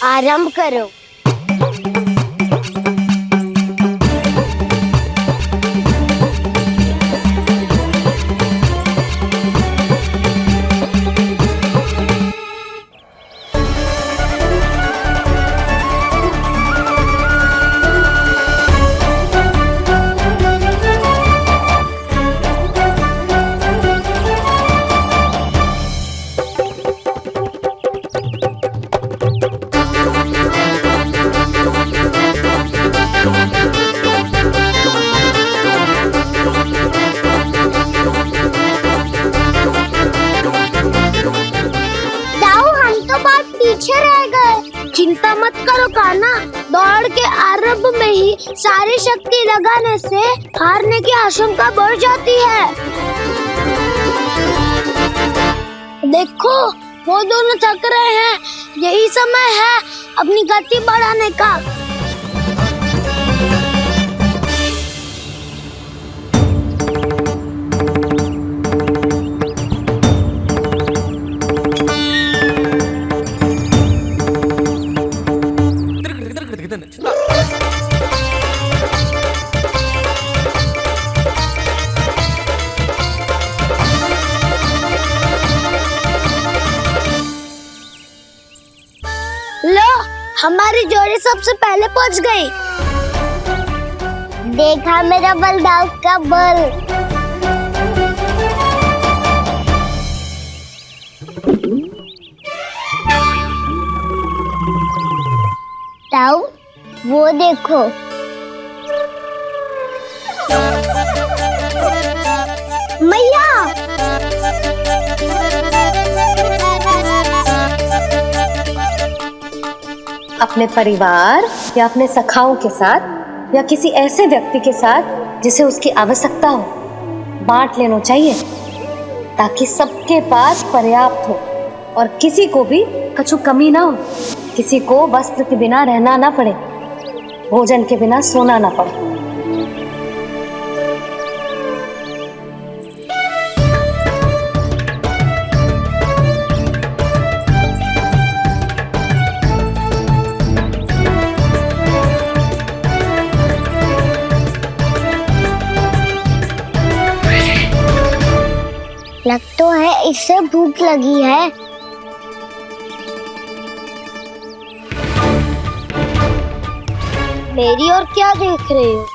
आरंभ करो। पीछे रह गए। चिंता मत करो कान्हा, दौड़ के आरंभ में ही सारी शक्ति लगाने से हारने की आशंका बढ़ जाती है। देखो वो दोनों थक रहे हैं, यही समय है अपनी गति बढ़ाने का। लो, हमारी जोड़ी सबसे पहले पहुंच गई। देखा मेरा बलदाव का बल। ताऊ, वो देखो। मैया। अपने परिवार या अपने सखाओं के साथ या किसी ऐसे व्यक्ति के साथ जिसे उसकी आवश्यकता हो, बांट लेना चाहिए ताकि सबके पास पर्याप्त हो और किसी को भी कुछ कमी ना हो, किसी को वस्त्र के बिना रहना ना पड़े, भोजन के बिना सोना ना पड़े। लग तो है इससे भूख लगी है। मेरी और क्या देख रहे हो?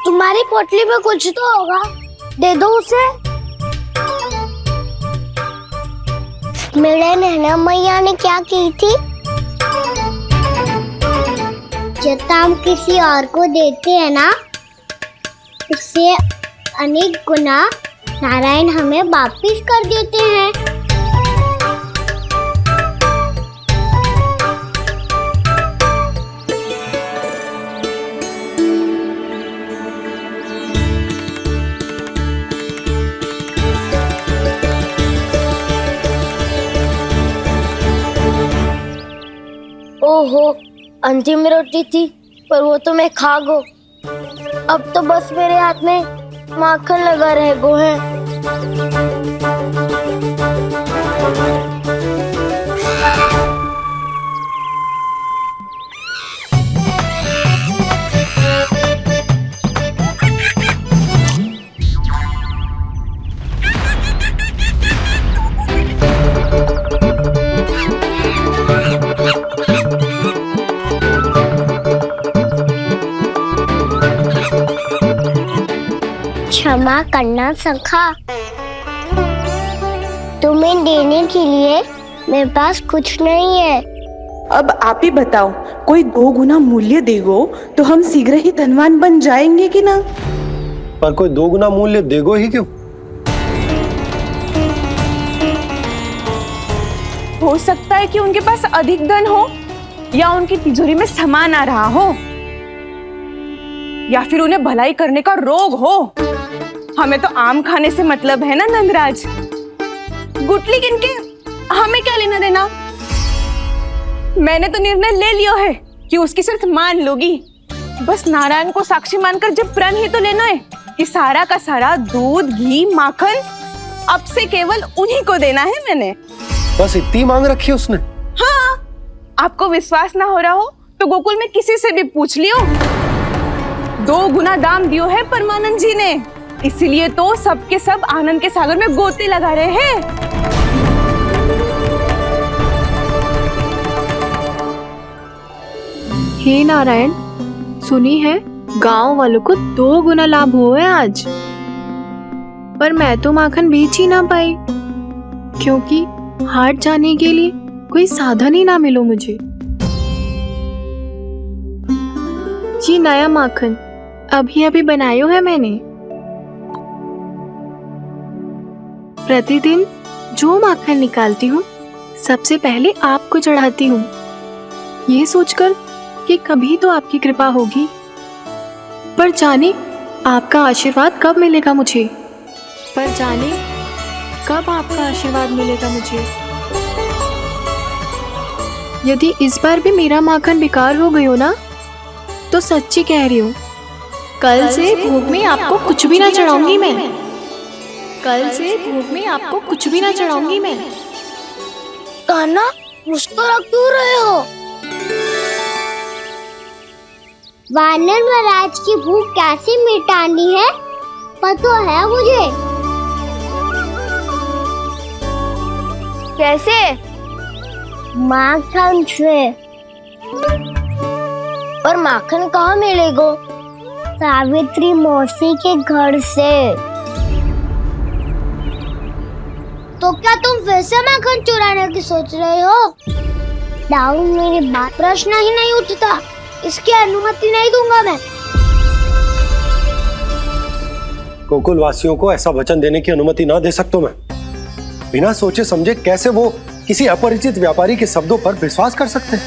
तुम्हारी पोटली में कुछ तो होगा, दे दो उसे। मेरे नैना मैया ने क्या की थी? जब हम किसी और को देते हैं ना, उससे अनेक गुना नारायण हमें वापिस कर देते हैं। ओहो, अंतिम रोटी थी पर वो तो मैं खा गो। अब तो बस मेरे हाथ में माखन लगा रह गो है। क्षमा करना सखा, तुम्हें देने के लिए मेरे पास कुछ नहीं है। अब आप ही बताओ, कोई 2 गुना मूल्य देगो तो हम शीघ्र ही धनवान बन जाएंगे कि ना? पर कोई 2 गुना मूल्य देगो ही क्यों? हो सकता है कि उनके पास अधिक धन हो, या उनकी तिजोरी में सामान आ रहा हो, या फिर उन्हें भलाई करने का रोग हो। हमें तो आम खाने से मतलब है ना नंदराज। गुटली किनके, हमें क्या लेना देना। मैंने तो निर्णय ले लिया है कि उसकी शर्त मान लोगी। बस नारायण को साक्षी मानकर जब प्रण ही तो लेना है कि सारा का सारा दूध, घी, माखन अब से केवल उन्हीं को देना है। मैंने बस इतनी मांग रखी है उसने? हाँ, आपको विश्वास ना हो रहा हो तो गोकुल में किसी से भी पूछ लियो। 2 गुना दाम दियो है परमानंद जी ने, इसीलिए तो सबके सब आनंद के सागर में गोते लगा रहे हैं। हे नारायण, सुनी है गांव वालों को 2 गुना लाभ हुआ है आज, पर मैं तो माखन बेच ही ना पाई क्योंकि हाट जाने के लिए कोई साधन ही ना मिलो मुझे। जी नया माखन अभी अभी बनायो है मैंने। प्रतिदिन जो माखन निकालती हूँ सबसे पहले आपको चढ़ाती हूँ, ये सोचकर कि कभी तो आपकी कृपा होगी, पर जाने आपका आशीर्वाद कब मिलेगा मुझे, पर जाने कब आपका आशीर्वाद मिलेगा मुझे। यदि इस बार भी मेरा माखन बेकार हो गई हो ना, तो सच्ची कह रही हूँ, कल से भोग में आपको कुछ भी ना चढ़ाऊंगी मैं। कल से भोग में आपको कुछ भी ना चढ़ाऊंगी मैं। कान्हा, मुस्कुरा क्यों रहे हो? वानर महाराज की भूख कैसे मिटानी है पता है मुझे। कैसे? माखन से। और माखन कहाँ मिलेगा? सावित्री मौसी के घर से। तो क्या तुम फिर से माखन चुराने की सोच रहे हो? डाउन मेरी बात प्रश्न ही नहीं उठता, इसकी अनुमति नहीं दूंगा मैं। गोकुल वासियों को ऐसा वचन देने की अनुमति ना दे सकता मैं। बिना सोचे समझे कैसे वो किसी अपरिचित व्यापारी के शब्दों पर विश्वास कर सकते हैं?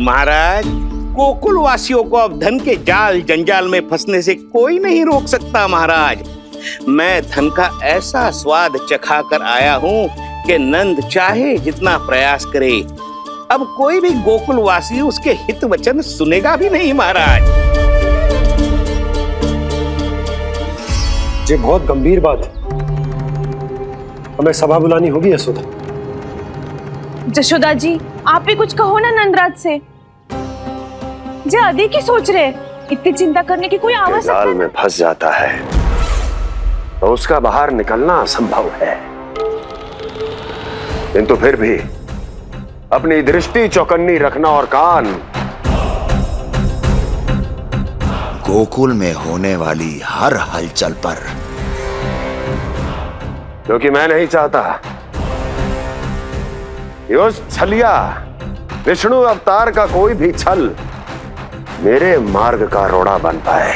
महाराज, गोकुल वासियों को अब धन के जाल जंजाल में फंसने से कोई नहीं रोक सकता। महाराज, मैं धन का ऐसा स्वाद चखा कर आया हूँ कि नंद चाहे जितना प्रयास करे, अब कोई भी गोकुल वासी उसके हित वचन सुनेगा भी नहीं। महाराज, ये बहुत गंभीर बात है, हमें सभा बुलानी होगी यशोदा। जशोदा जी, आप भी कुछ कहो ना नंदराज से। जे अधिक ही सोच रहे, इतनी चिंता करने की कोई आवश्यकता जाल में फंस जाता है तो उसका बाहर निकलना असंभव है, किंतु फिर भी अपनी दृष्टि चौकन्नी रखना और कान गोकुल में होने वाली हर हलचल पर, क्योंकि मैं नहीं चाहता कि उस छलिया विष्णु अवतार का कोई भी छल मेरे मार्ग का रोड़ा बन पाए।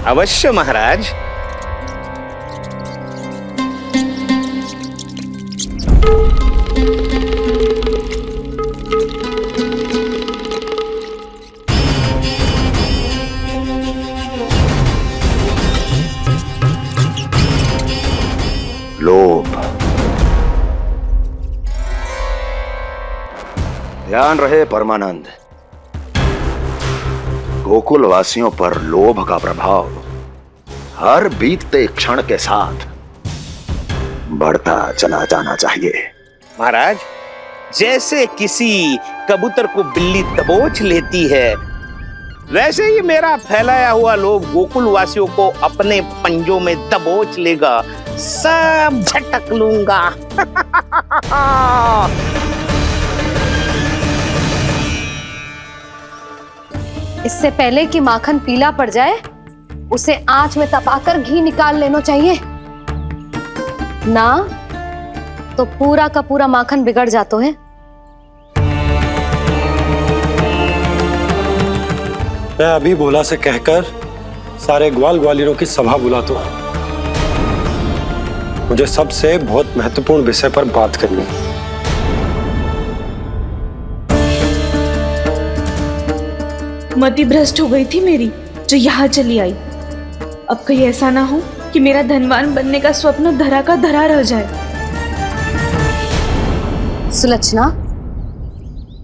अवश्य महाराज। लोभ, ध्यान रहे परमानंद, गोकुल वासियों पर लोभ का प्रभाव हर बीतते क्षण के साथ बढ़ता चला जाना चाहिए। महाराज, जैसे किसी कबूतर को बिल्ली दबोच लेती है, वैसे ही मेरा फैलाया हुआ लोभ गोकुल वासियों को अपने पंजों में दबोच लेगा। सब झटक लूंगा। इससे पहले कि माखन पीला पड़ जाए, उसे आंच में तपाकर घी निकाल लेना चाहिए ना, तो पूरा का पूरा माखन बिगड़ जाता है। मैं अभी भोला से कहकर सारे ग्वाल ग्वालियरों की सभा बुलाता हूं। मुझे सबसे बहुत महत्वपूर्ण विषय पर बात करनी है। मति भ्रष्ट हो गई थी मेरी, जो यहाँ चली आई। अब कहीं ऐसा ना हो कि मेरा धनवान बनने का स्वप्न धरा का धरा रह जाए। सुलक्षणा,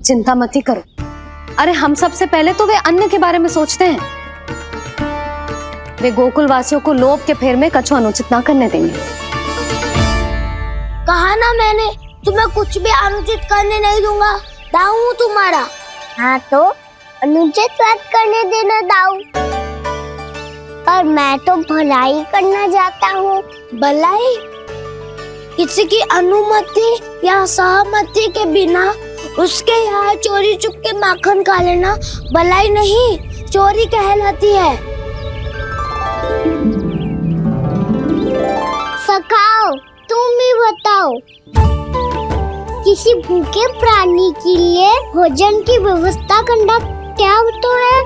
चिंता मत ही करो। अरे हम सबसे पहले तो वे अन्न के बारे में सोचते हैं। वे गोकुल वासियों को लोभ के फेर में कछु अनुचित ना करने देंगे। कहा ना मैंने, तुम्हें कुछ भी अनुचित करने नहीं दूंगा। दाऊ हूँ तुम्हारा। हाँ तो अनुचित बात करने देना दाऊ। पर मैं तो भलाई करना चाहता हूँ। भलाई? किसी की अनुमति या सहमति के बिना उसके यहाँ चोरी चुप के माखन खा लेना भलाई नहीं, चोरी कहलाती है। सखाओ, तुम ही बताओ, किसी भूखे प्राणी के लिए भोजन की व्यवस्था करना क्या तो है?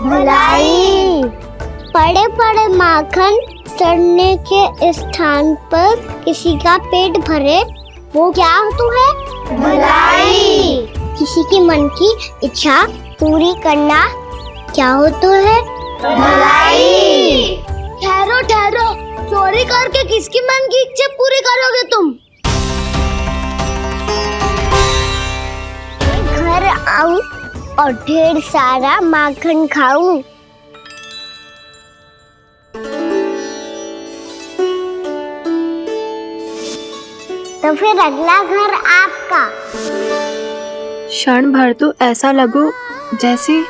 भलाई। पड़े पड़े माखन सड़ने के स्थान पर किसी का पेट भरे, वो क्या तो है? भलाई। किसी की मन की इच्छा पूरी करना क्या हो तो है? भलाई। ठहरो ठहरो, चोरी करके किसकी मन की इच्छा पूरी करोगे तुम? घर आऊं और ढेर सारा माखन खाऊं। तो फिर अगला घर आपका। क्षण भर तो ऐसा लगो जैसे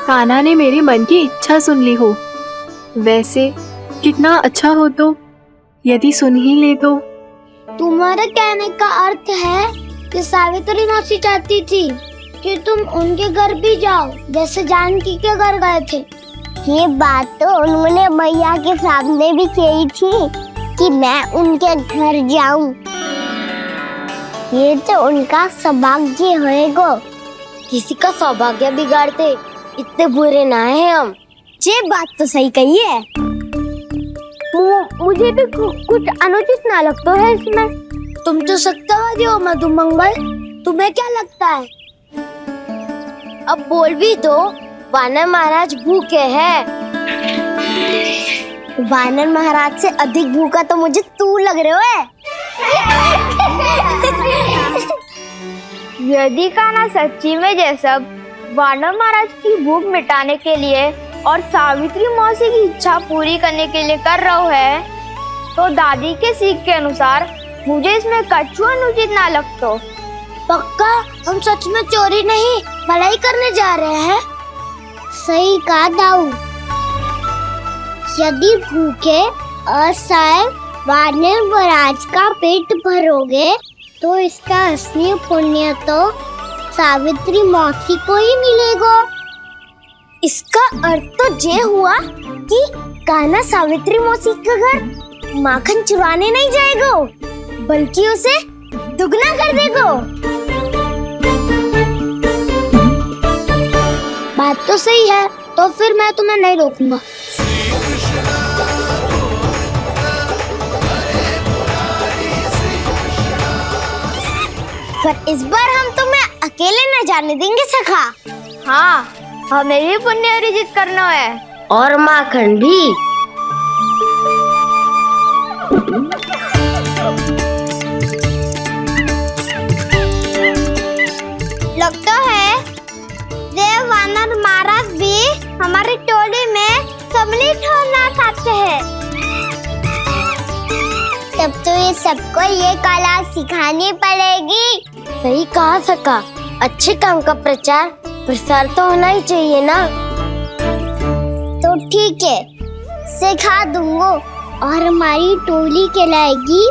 कान्हा ने मेरे मन की इच्छा सुन ली हो। वैसे कितना अच्छा हो तो यदि सुन ही ले तो। तुम्हारे कहने का अर्थ है कि सावित्री मौसी चाहती थी कि तुम उनके घर भी जाओ, जैसे जानकी के घर गए थे। ये बात तो उन्होंने मैया के सामने भी कही थी कि मैं उनके घर जाऊं। ये तो उनका सौभाग्य होएगा। किसी का सौभाग्य बिगाड़ते इतने बुरे ना है हम। ये बात तो सही कही है। मुझे भी कुछ अनुचित ना लगता है इसमें। तुम तो सत्यवादी हो मधुमंगल, तुम्हें क्या लगता है? अब बोल भी दो, वानर महाराज भूखे हैं। वानर महाराज से अधिक भूखा तो मुझे तू लग रहे हो। यदि कान्हा सच्ची में ये सब वानर महाराज की भूख मिटाने के लिए और सावित्री मौसी की इच्छा पूरी करने के लिए कर रहा है, तो दादी के सीख के अनुसार मुझे इसमें कछु अनुचित ना लगता। पक्का हम सच में चोरी नहीं भलाई करने जा रहे हैं। सही कहा दाऊ। यदि भूखे असहाय वानर महाराज का पेट भरोगे तो इसका असली पुण्य तो सावित्री मौसी को ही मिलेगा। इसका अर्थ तो ये हुआ कि कान्हा सावित्री मौसी का घर माखन चुराने नहीं जाएगा, बल्कि उसे दुगना कर देगा। बात तो सही है, तो फिर मैं तुम्हें नहीं रोकूंगा। पर इस बार हम तुम्हें अकेले न जाने देंगे सखा। हाँ, हमें भी पुण्य अर्जित करना है और माखन भी। लगता है देव वानर महाराज भी हमारी टोली में सम्मिलित होना चाहते हैं। तब तो ये सबको ये कला सिखानी पड़ेगी। सही कहा सका। अच्छे काम का प्रचार प्रसार तो होना ही चाहिए ना। तो ठीक है, सिखा दूंगा और हमारी टोली कहलाएगी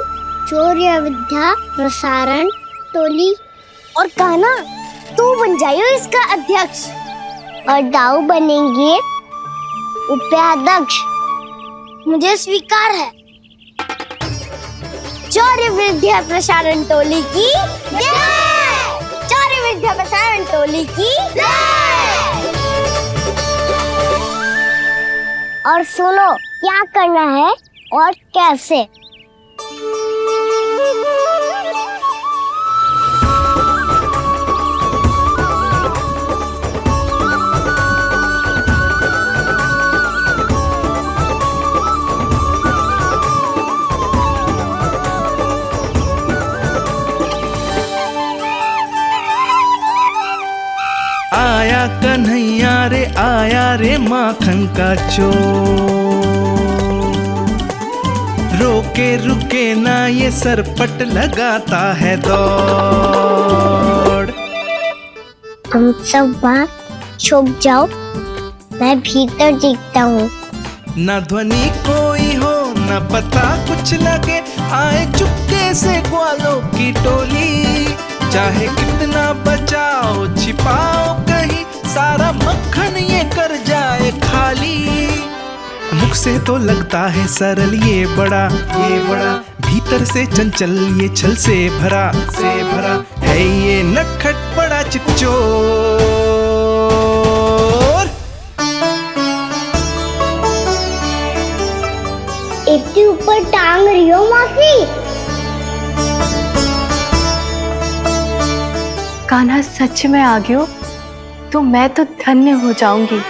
चौर्य विद्या प्रसारण टोली। और कान्हा तू बन जाइयो इसका अध्यक्ष और दाऊ बनेंगे उपाध्यक्ष। मुझे स्वीकार है। चौर्य विद्या प्रसारण टोली की जय। चौर्य विद्या प्रसारण टोली की जय। और सुनो क्या करना है और कैसे। आया कन्हैया रे आया रे माखन का चोर। रोके रुके ना ये सरपट लगाता है दौड़। तुम सब बाहर छुप जाओ, मैं भीतर देखता हूँ। ना ध्वनि कोई हो ना पता कुछ लगे, आए चुपके से ग्वालों की टोली। चाहे कितना बचाओ छिपाओ कहीं, सारा मक्खन ये कर जाए खाली। मुख से तो लगता है सरल ये बड़ा भीतर से चंचल ये छल से भरा है ये नटखट बड़ा चिकचोर। इतने ऊपर टांग रही हो मौसी? कान्हा सच में आ गए हो तो मैं तो धन्य हो जाऊंगी।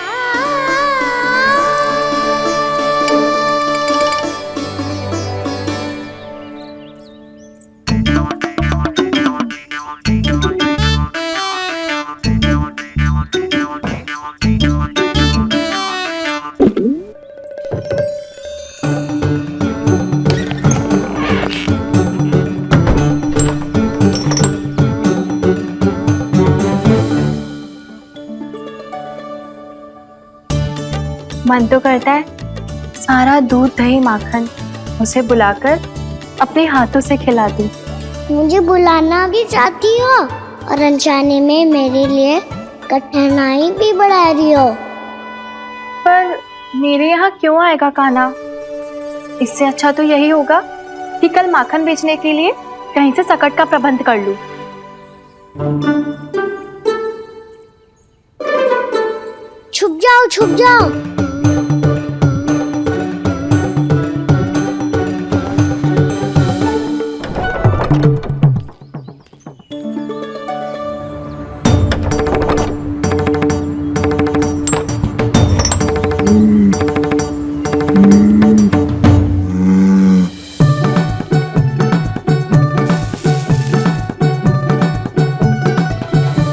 मन तो करता है सारा दूध दही माखन उसे बुलाकर अपने हाथों से खिला दूं। मुझे बुलाना भी चाहती हो और अनजाने में मेरे लिए कठिनाई भी बढ़ा रही हो। पर मेरे यहाँ क्यों आएगा कान्हा? इससे अच्छा तो यही होगा कि कल माखन बेचने के लिए कहीं से सकट का प्रबंध कर लूं। छुप जाओ छुप जाओ।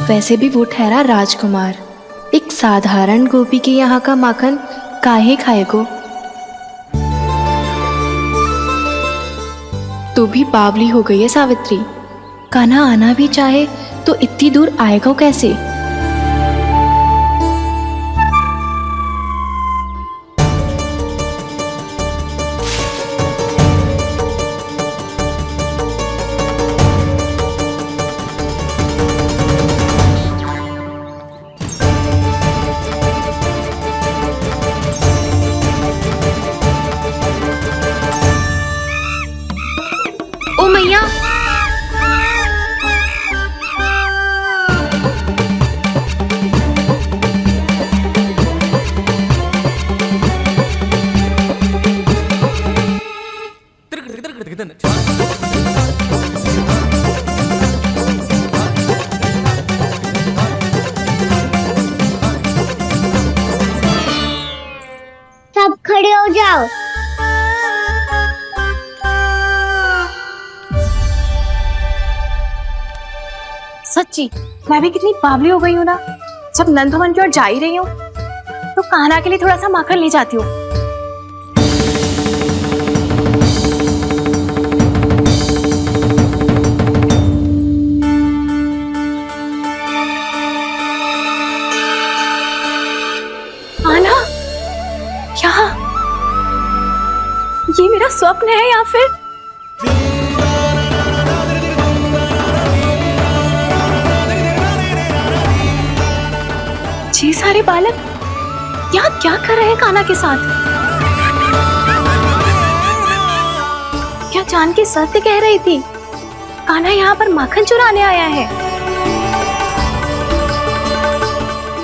वैसे भी वो ठहरा राजकुमार, एक साधारण गोपी के यहाँ का माखन काहे खाएगो। तो भी बावली हो गई है सावित्री। कान्हा आना भी चाहे तो इतनी दूर आएगा कैसे? ओ मैया, सब खड़े हो जाओ। सच्ची मैं भी कितनी बावली हो गई हूँ ना। जब नंदवन की ओर जा ही रही हूँ तो कान्हा के लिए थोड़ा सा माखन ले जाती हूँ। कान्हा, यहाँ ये मेरा स्वप्न है या फिर ये सारे बालक यहाँ क्या कर रहे हैं कान्हा के साथ? क्या जानकी सत्य कह रही थी? कान्हा यहाँ पर माखन चुराने आया है।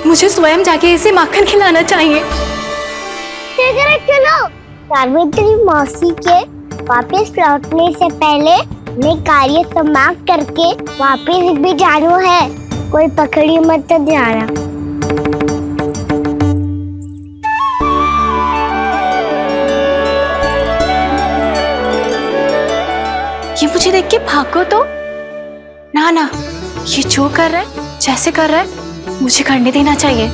मुझे स्वयं जाके इसे माखन खिलाना चाहिए। चलो, सावित्री मौसी के वापस लौटने से पहले मैं कार्य समाप्त करके वापस भी जाना है। कोई पकड़ी मत जाना। ये मुझे देख के भागो तो ना, ये जो कर रहा है जैसे कर रहा है मुझे करने देना चाहिए।